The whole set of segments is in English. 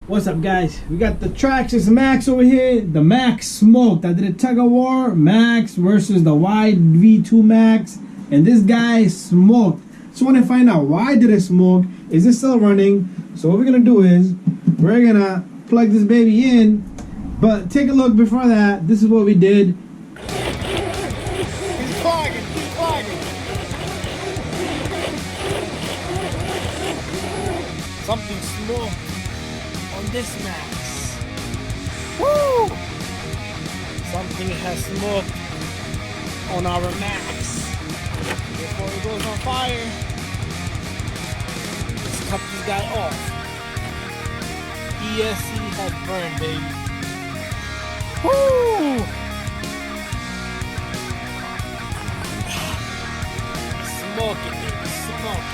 What's up, guys? We got the Traxxas MAXX over here. The MAXX smoked. I did a tug of war, MAXX versus the V2 MAXX, and this guy smoked. So I want to find out, why did it smoke? Is it still running? So what we're gonna do is we're gonna plug this baby in, but take a look before that. This is what we did. He's clogging. Something smoked on this MAXX. Woo! Something has smoked on our MAXX. Before it goes on fire, let's cut this guy off. ESC has burned, baby. Woo! Smoke it, baby. Smoke it.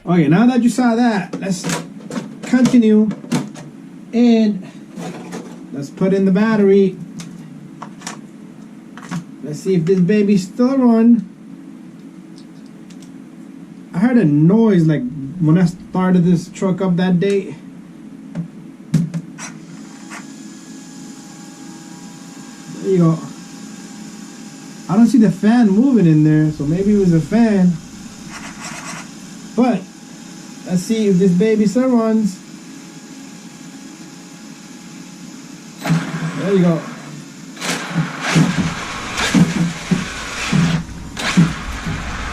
Okay, now that you saw that, let's continue and let's put in the battery. Let's see if this baby still run. I heard a noise like when I started this truck up that day. There you go. I don't see the fan moving in there, so maybe it was a fan. But let's see if this baby still runs. There you go.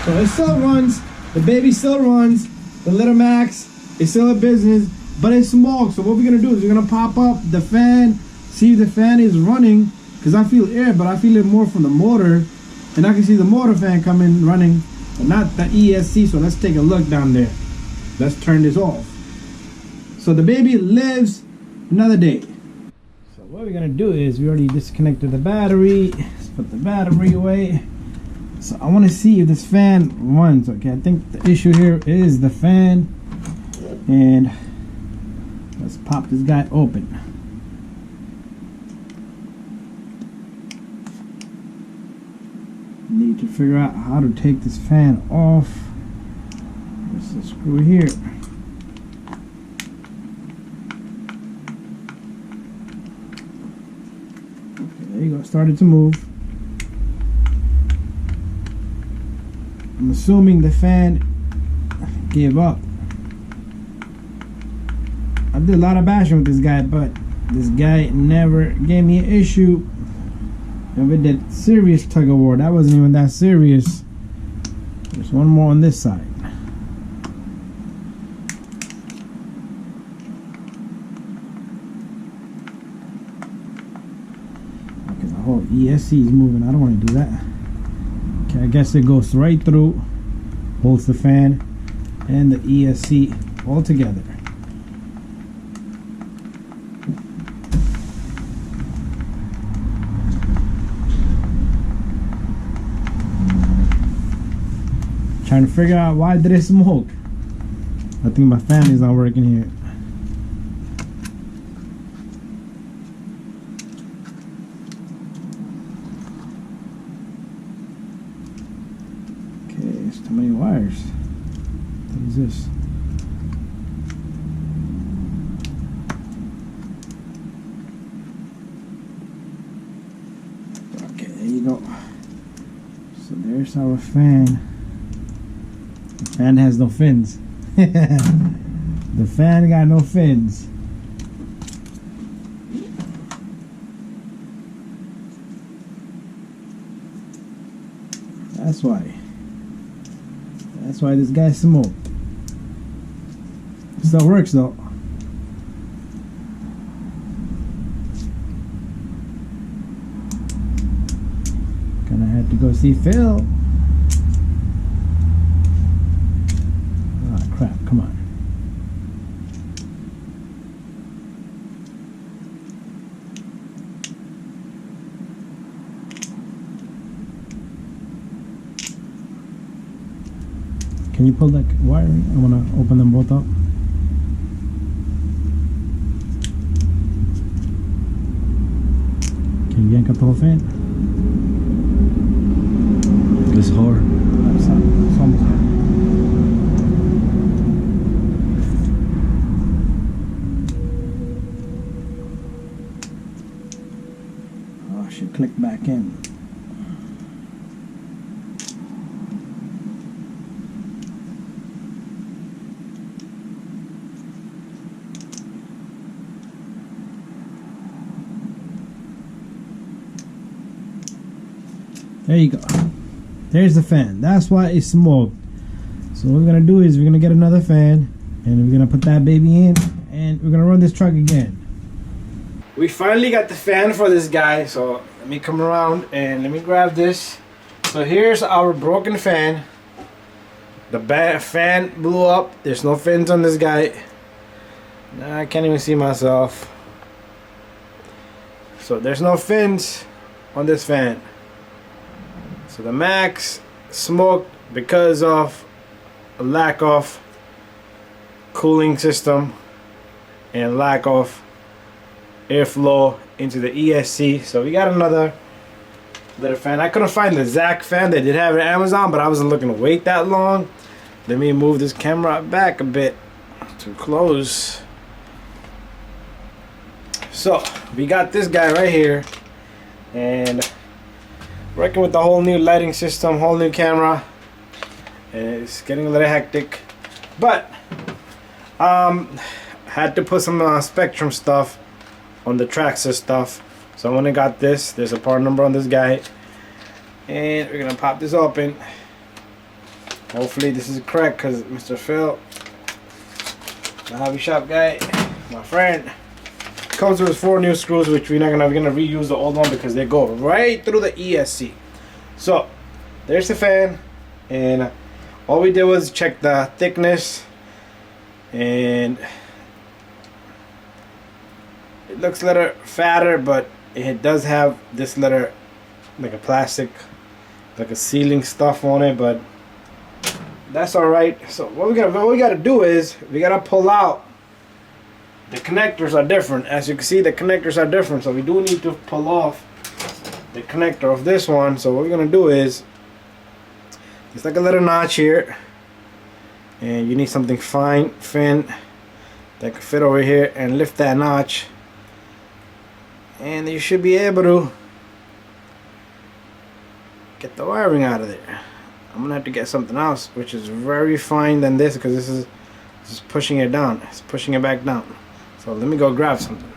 So it still runs. The baby still runs. The little MAXX is still a business, but it smokes. So what we're gonna do is we're gonna pop up the fan, see if the fan is running, because I feel air, but I feel it more from the motor, and I can see the motor fan coming running, but not the ESC. So let's take a look down there. Let's turn this off. So the baby lives another day. So what we're gonna do is we already disconnected the battery. Let's put the battery away. So I want to see if this fan runs. Okay, I think the issue here is the fan. And let's pop this guy open. Need to figure out how to take this fan off. There's a screw here. Okay, there you go. Started to move. I'm assuming the fan gave up. I did a lot of bashing with this guy, but this guy never gave me an issue. And we did serious tug of war. That wasn't even that serious. There's one more on this side. Okay, the whole ESC is moving. I don't want to do that. Okay, I guess it goes right through, holds the fan and the ESC all together. Trying to figure out why did it smoke. I think my fan is not working here. It's too many wires. What is this? Okay, there you go. So there's our fan. The fan has no fins. The fan got no fins. That's why. That's why this guy smoked. Still works though. Gonna have to go see Phil. Ah, crap, come on. Can you pull that wiring? I want to open them both up. Can you yank up the whole fan? It's hard. It's almost hard. click back in. There you go. There's the fan. That's why it's smoked. So what we're gonna do is we're gonna get another fan and we're gonna put that baby in and we're gonna run this truck again. We finally got the fan for this guy, so let me come around and let me grab this. So here's our broken fan. The fan blew up. There's no fins on this guy. I can't even see myself. So there's no fins on this fan. So the Max smoked because of a lack of cooling system and lack of airflow into the ESC. So we got another little fan. I couldn't find the Zac fan. They did have it at Amazon, but I wasn't looking to wait that long. Let me move this camera back a bit. Too close. So we got this guy right here, and working with the whole new lighting system, whole new camera. It's getting a little hectic, but had to put some Spectrum stuff on the Traxxas stuff. So I went and got this. There's a part number on this guy, and we're gonna pop this open. Hopefully this is correct, because Mr. Phil, the hobby shop guy, my friend, comes with 4 new screws, which we're gonna reuse the old one because they go right through the ESC. So there's the fan, and all we did was check the thickness, and it looks a little fatter, but it does have this little like a plastic, like a sealing stuff on it, but that's all right. So what we gotta do is we gotta pull out. The connectors are different. As you can see, the connectors are different, so we do need to pull off the connector of this one. So what we're gonna do is, it's like a little notch here, and you need something thin that can fit over here and lift that notch, and you should be able to get the wiring out of there. I'm gonna have to get something else which is very fine than this, because this is pushing it down. It's pushing it back down. So let me go grab something.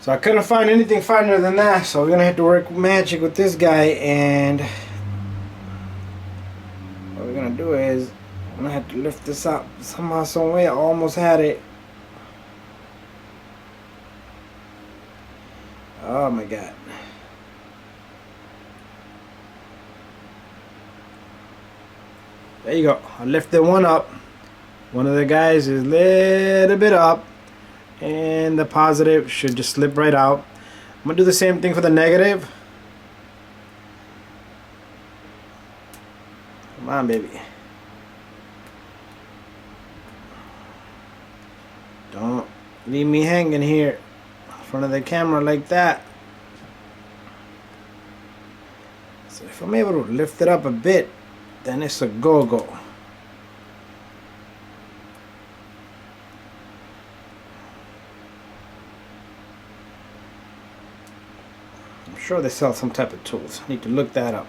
So I couldn't find anything finer than that, so we're gonna have to work magic with this guy, and what we're gonna do is I'm gonna have to lift this up somehow, some way. I almost had it. Oh my god. There you go. I lifted one up. One of the guys is a little bit up, and the positive should just slip right out. I'm gonna do the same thing for the negative. Come on, baby. Don't leave me hanging here in front of the camera like that. So if I'm able to lift it up a bit, then it's a go-go. I'm sure they sell some type of tools. Need to look that up.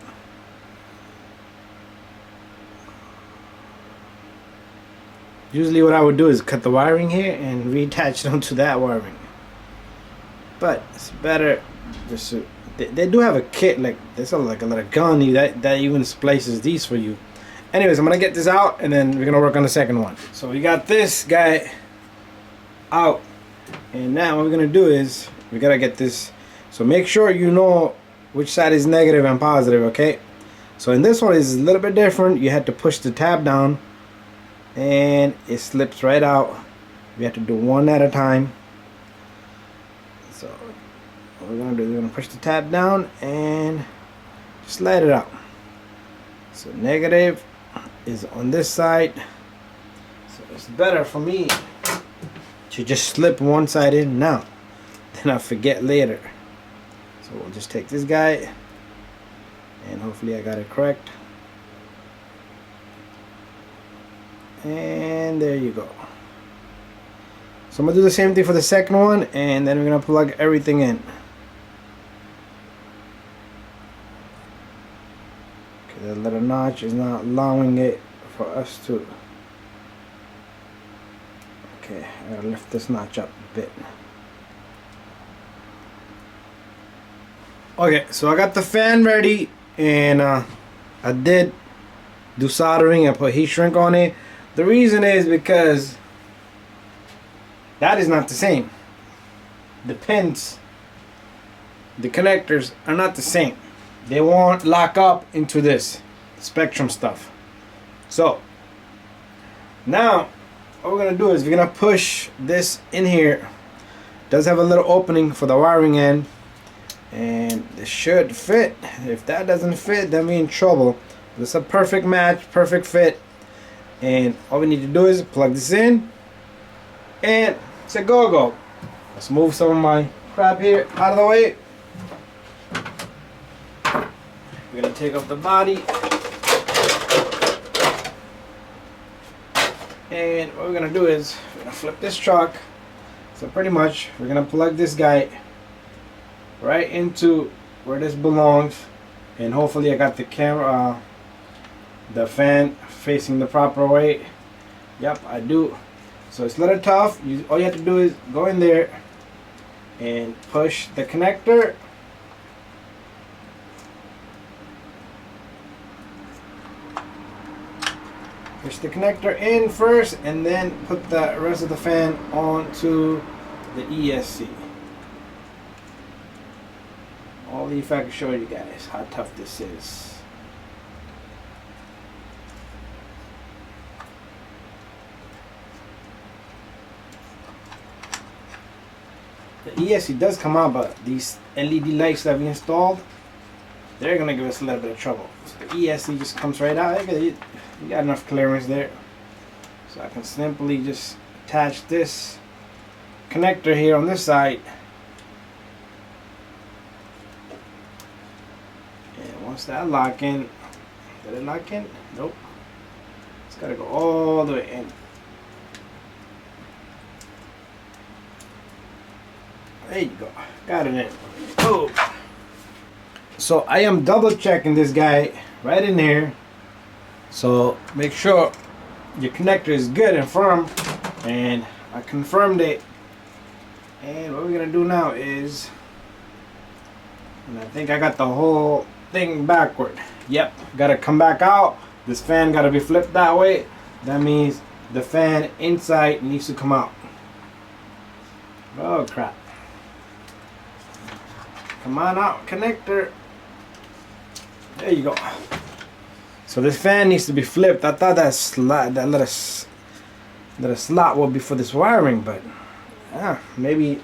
Usually what I would do is cut the wiring here and reattach it onto that wiring. But it's better just to, they do have a kit, like there's like a little gun that even splices these for you. Anyways, I'm gonna get this out and then we're gonna work on the second one. So we got this guy out, and now what we're gonna do is we gotta get this. So make sure you know which side is negative and positive, okay? So in this one is a little bit different. You had to push the tab down and it slips right out. We have to do one at a time. So what we're gonna do is we're gonna push the tab down and slide it out. So negative is on this side. So it's better for me to just slip one side in now, then I forget later. So we'll just take this guy, and hopefully I got it correct. And there you go. So I'm gonna do the same thing for the second one, and then we're gonna plug everything in. notch is not allowing it for us to. Okay, I gotta lift this notch up a bit. Okay, so I got the fan ready, and I did do soldering and put heat shrink on it. The reason is because that is not the same. The pins, the connectors are not the same. They won't lock up into this Spectrum stuff. So now what we're gonna do is we're gonna push this in here. It does have a little opening for the wiring end, and this should fit. If that doesn't fit, then we're in trouble. This is a perfect match, perfect fit, and all we need to do is plug this in, and it's a go-go. Let's move some of my crap here out of the way. We're gonna take off the body, and what we're gonna do is we're gonna flip this truck. So pretty much we're gonna plug this guy right into where this belongs, and hopefully I got the camera, the fan facing the proper way. Yep, I do. So it's a little tough. All you have to do is go in there and push the connector. Push the connector in first, and then put the rest of the fan onto the ESC. Only if I can show you guys how tough this is. The ESC does come out, but these LED lights that we installed, they're gonna give us a little bit of trouble. So the ESC just comes right out. You got enough clearance there. So I can simply just attach this connector here on this side. And once that lock in, did it lock in? Nope. It's gotta go all the way in. There you go. Got it in. Oh. So I am double checking this guy right in here. So make sure your connector is good and firm. And I confirmed it. And what we're gonna do now is, and I think I got the whole thing backward. Yep, gotta come back out. This fan gotta be flipped that way. That means the fan inside needs to come out. Oh crap. Come on out, connector. There you go. So this fan needs to be flipped. I thought that slot, that little slot would be for this wiring, but maybe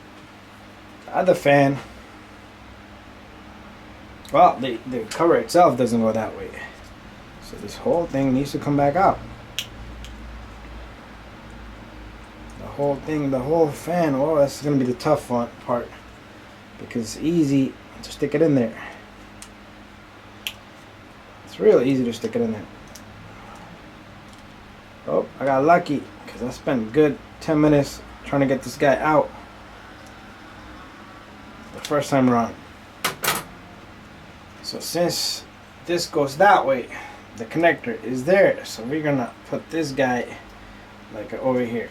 the other fan. Well, the cover itself doesn't go that way. So this whole thing needs to come back out. The whole thing, the whole fan. Oh, that's gonna be the tough part. Because it's easy to stick it in there. It's real easy to stick it in there. Oh, I got lucky because I spent a good 10 minutes trying to get this guy out the first time around. So since this goes that way, the connector is there. So we're gonna put this guy like over here.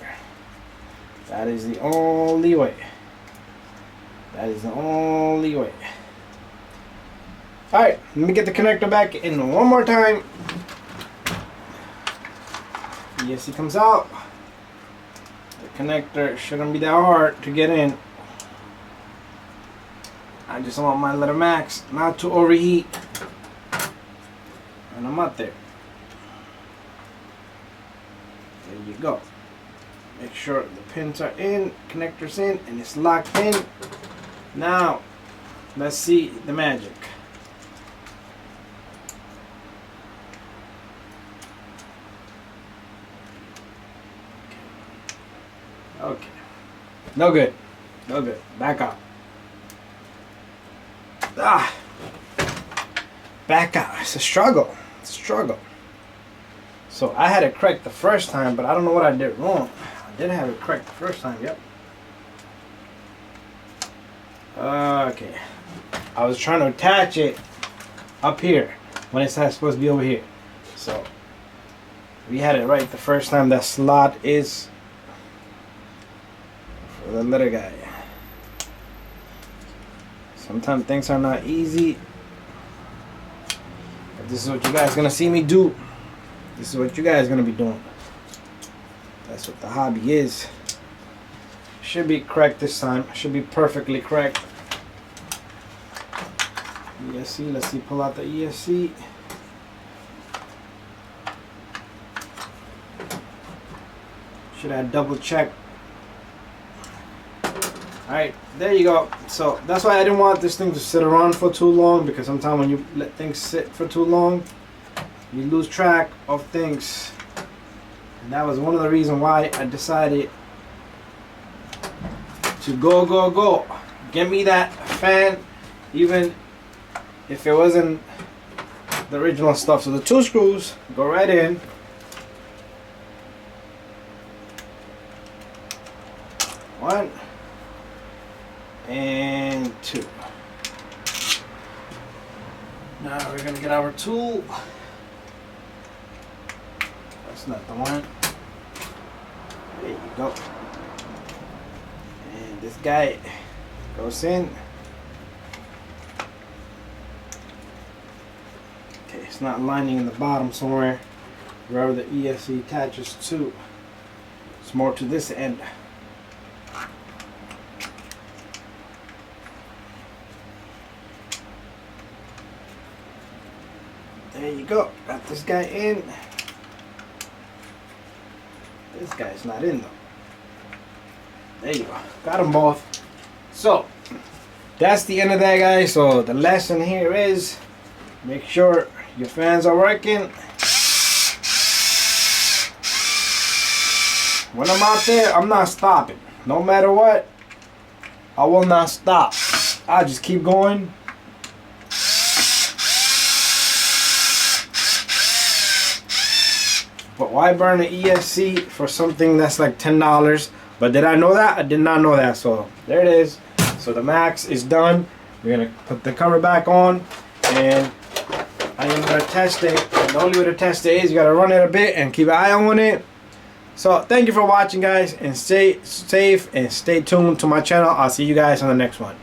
That is the only way. That is the only way. Alright, let me get the connector back in one more time. ESC comes out. The connector shouldn't be that hard to get in. I just want my little Max not to overheat. And I'm up there. There you go. Make sure the pins are in, connector's in, and it's locked in. Now, let's see the magic. Okay. No good. No good. Back up. Back out. It's a struggle. It's a struggle. So I had it correct the first time, but I don't know what I did wrong. I did have it correct the first time. Yep. Okay. I was trying to attach it up here when it's supposed to be over here. So we had it right the first time. That slot is for the little guy. Sometimes things are not easy, but this is what you guys gonna see me do. This is what you guys gonna be doing. That's what the hobby is. Should be correct this time. Should be perfectly correct. ESC, let's see, pull out the ESC. Should I double check? Alright, there you go. So that's why I didn't want this thing to sit around for too long, because sometimes when you let things sit for too long, you lose track of things. And that was one of the reasons why I decided to go. Give me that fan, even if it wasn't the original stuff. So the 2 screws go right in. One and 2. Now we're gonna get our tool. That's not the one. There you go. And this guy goes in. Okay, it's not lining in the bottom somewhere, wherever the ESC attaches to. It's more to this end. There you go. Got this guy in. This guy's not in though. There you go. Got them both. So that's the end of that, guys. So the lesson here is make sure your fans are working. When I'm out there, I'm not stopping. No matter what, I will not stop. I'll just keep going. But why burn an ESC for something that's like $10? But did I know that? I did not know that. So there it is. So the MAXX is done. We're gonna put the cover back on, and I am gonna test it. And the only way to test it is you gotta run it a bit and keep an eye on it. So thank you for watching, guys, and stay safe and stay tuned to my channel. I'll see you guys on the next one.